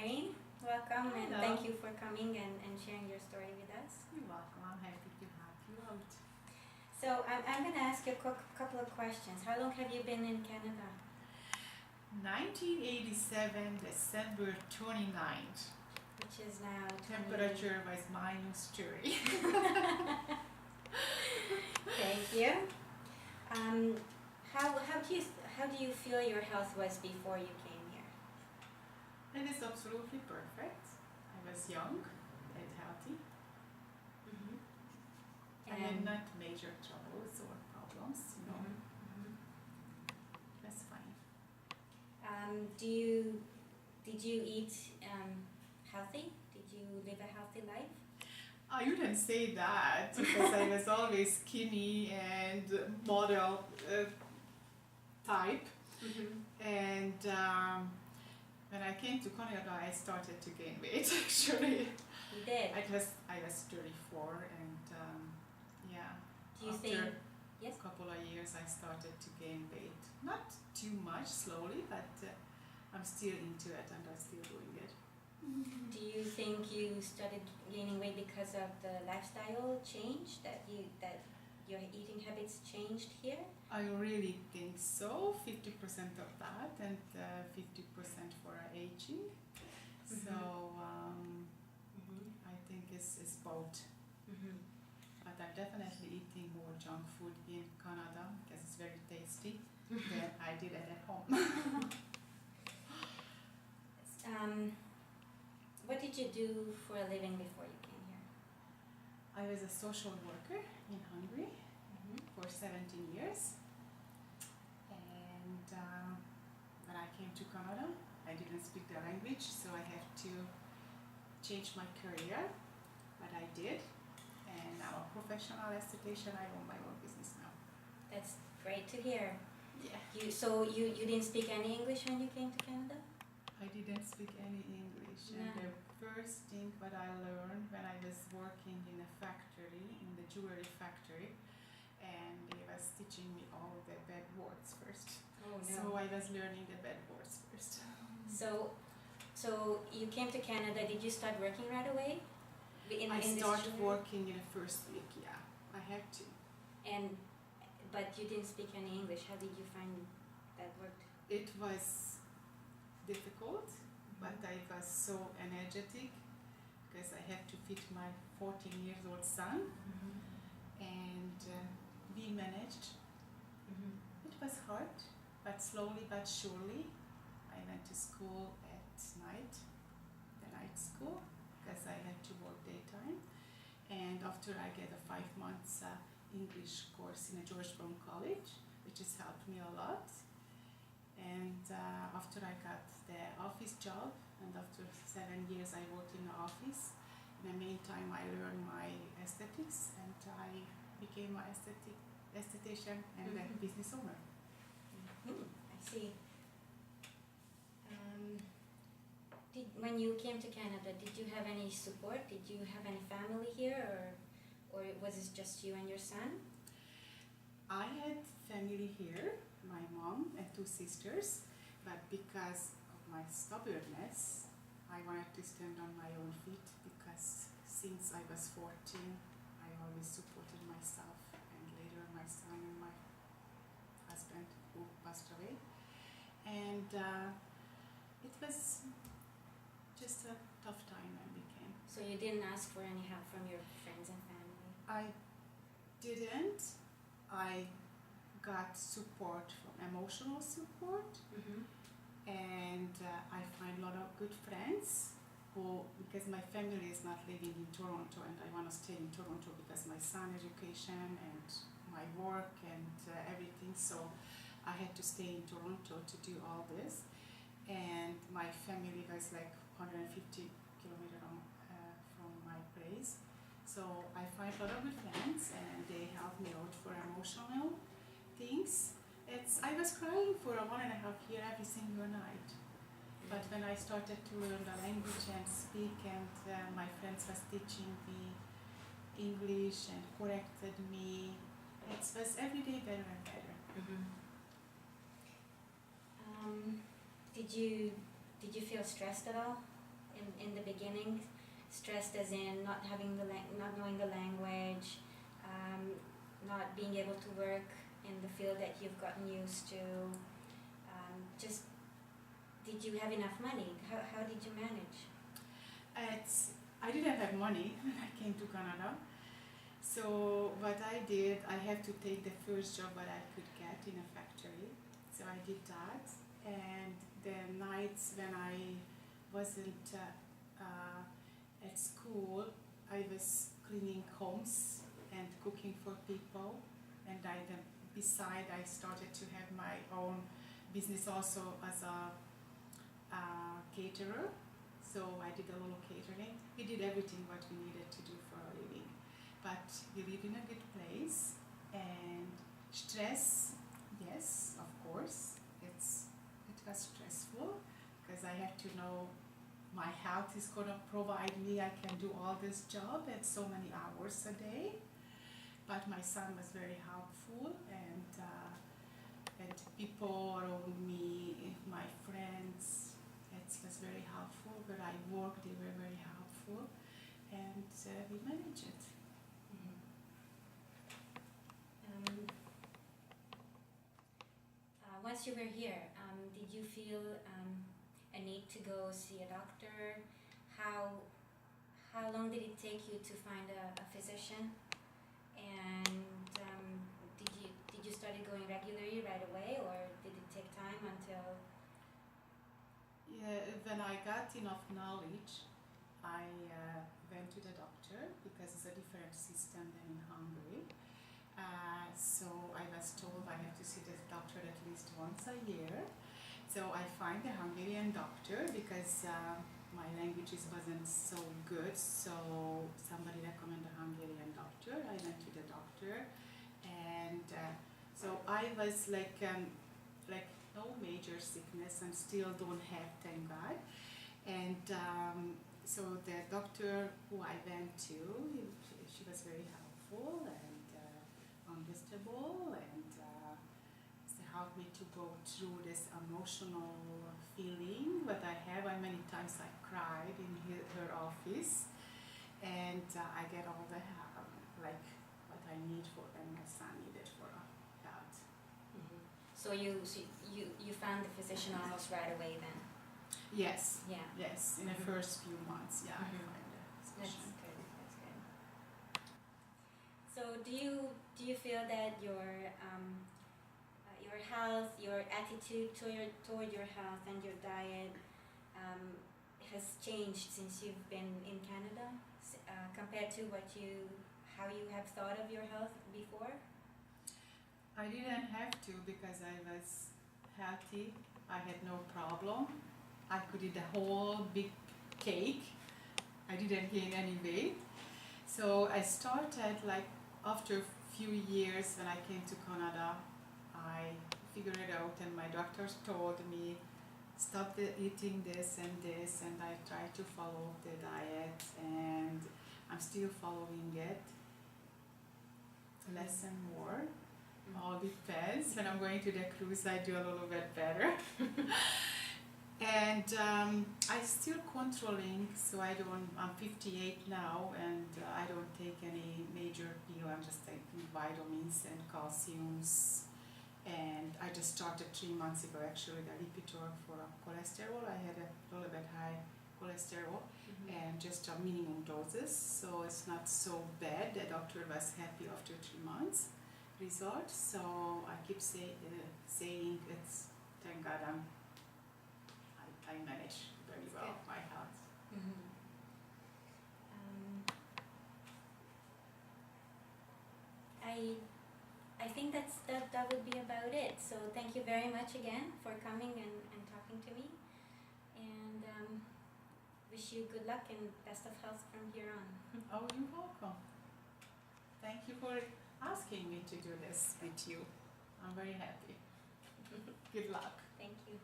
Irene, welcome and Hello. thank you for coming and sharing your story with us. You're welcome. I'm happy to have you out. So I'm going to ask you a couple of questions. How long have you been in Canada? 1987, December 29th. Which is now 20 Temperature was -3. Thank you. How do you feel your health was before you came here? It is absolutely perfect. I was young and healthy. I had not major troubles or problems, That's fine. Did you eat healthy? Did you live a healthy life? I wouldn't say that because I was always skinny and model type. And when I came to Canada, I started to gain weight. Actually, You did. I was 34, and Do you after think? Yes. a couple of years, I started to gain weight. Not too much, slowly, but I'm still into it, and I'm still doing it. Do you think you started gaining weight because of the lifestyle change that your eating habits changed here? I really think so. 50% of that, and 50% for aging. So I think it's both. But I'm definitely eating more junk food in Canada because it's very tasty than I did it at home. What did you do for a living before you came here? I was a social worker in Hungary for 17 years. And when I came to Canada, I didn't speak the language, so I had to change my career, but I did. And I'm a professional esthetician. I own my own business now. That's great to hear. Yeah. So you didn't speak any English when you came to Canada? I didn't speak any English. No. And the first thing what I learned when I was working in a factory, in the jewelry factory, and they was teaching me all the bad words first. Oh no. So I was learning the bad words first. So you came to Canada. Did you start working right away? I started working in the first week, yeah. I had to. But you didn't speak any English. How did you find that worked? It was difficult, but I was so energetic because I had to feed my 14-year-old son, and we managed. It was hard, but slowly but surely I went to school at night, the night school, because I had to work daytime. And after I get a 5 months English course in a Georgetown College, which has helped me a lot. And after I got the office job, and after 7 years I worked in the office, in the meantime I learned my aesthetics, and I became an esthetician and a business owner. I see. When you came to Canada, did you have any support? Did you have any family here, or was it just you and your son? I had family here, my mom and 2 sisters, but because of my stubbornness, I wanted to stand on my own feet, because since I was 14, I always supported myself, and later my son and my husband who passed away. And it was just a tough time when we came. So you didn't ask for any help from your friends and family? I didn't. I got support, from emotional support, and I find a lot of good friends who, because my family is not living in Toronto, and I want to stay in Toronto because my son's education and my work and everything, so I had to stay in Toronto to do all this. And my family was like 150 kilometers from my place. So I find a lot of good friends, and they help me out for emotional things. I was crying for 1.5 years every single night. But when I started to learn the language and speak, and my friends was teaching me English and corrected me, it was every day better and better. Did you feel stressed at all in the beginning? Stressed as in not having not knowing the language, not being able to work in the field that you've gotten used to. Just did you have enough money? How did you manage? I didn't have money when I came to Canada. So what I did, I have to take the first job that I could get in a factory. So I did that, and the nights when I wasn't at school, I was cleaning homes and cooking for people, and beside I started to have my own business also as a caterer. So I did a little catering. We did everything what we needed to do for a living. But we live in a good place, and stress, yes, of course, it was stressful because I have to know my health is gonna provide me. I can do all this job at so many hours a day. But my son was very helpful, and people around me, my friends, it was very helpful. Where I worked, they were very helpful, and we managed it. Once you were here, did you feel a need to go see a doctor? How long did it take you to find a physician? And did you start going regularly right away, or did it take time until? Yeah, when I got enough knowledge, I went to the doctor because it's a different system than in Hungary. So I was told I have to see the doctor at least once a year. So I find a Hungarian doctor because my languages wasn't so good. So somebody recommended a Hungarian doctor. I went to the doctor, and so I was like no major sickness, and still don't have, thank God. And so the doctor who I went to, she was very helpful and understandable, and she helped me to go through this emotional feeling that I have. Many times I cried in her office, and I get all the help, like what I need for, and my son needed for help. So you found the physician almost right away then? Yes. Yeah. Yes, in the first few months, yeah. I find the physician. That's good. That's good. So do you feel that your health, your attitude toward your health and your diet has changed since you've been in Canada compared to how you have thought of your health before? I didn't have to because I was healthy. I had no problem. I could eat the whole big cake. I didn't gain any weight. So I started like after a few years when I came to Canada, I figured it out, and my doctors told me stop eating this, and I tried to follow the diet, and I'm still following it. Less and more. All depends. When I'm going to the cruise, I do a little bit better. And I'm still controlling, so I'm 58 now, and I don't take any major pill. I'm just taking vitamins and calciums. And I just started 3 months ago actually the Lipitor for cholesterol. I had a little bit high cholesterol, and just a minimum doses, so it's not so bad. The doctor was happy after 3 months result. So I keep saying it's, thank God I manage very well my health. I think that would be about it. So thank you very much again for coming and talking to me, and wish you good luck and best of health from here on. Oh, you're welcome. Thank you for asking me to do this with you. I'm very happy. Good luck. Thank you.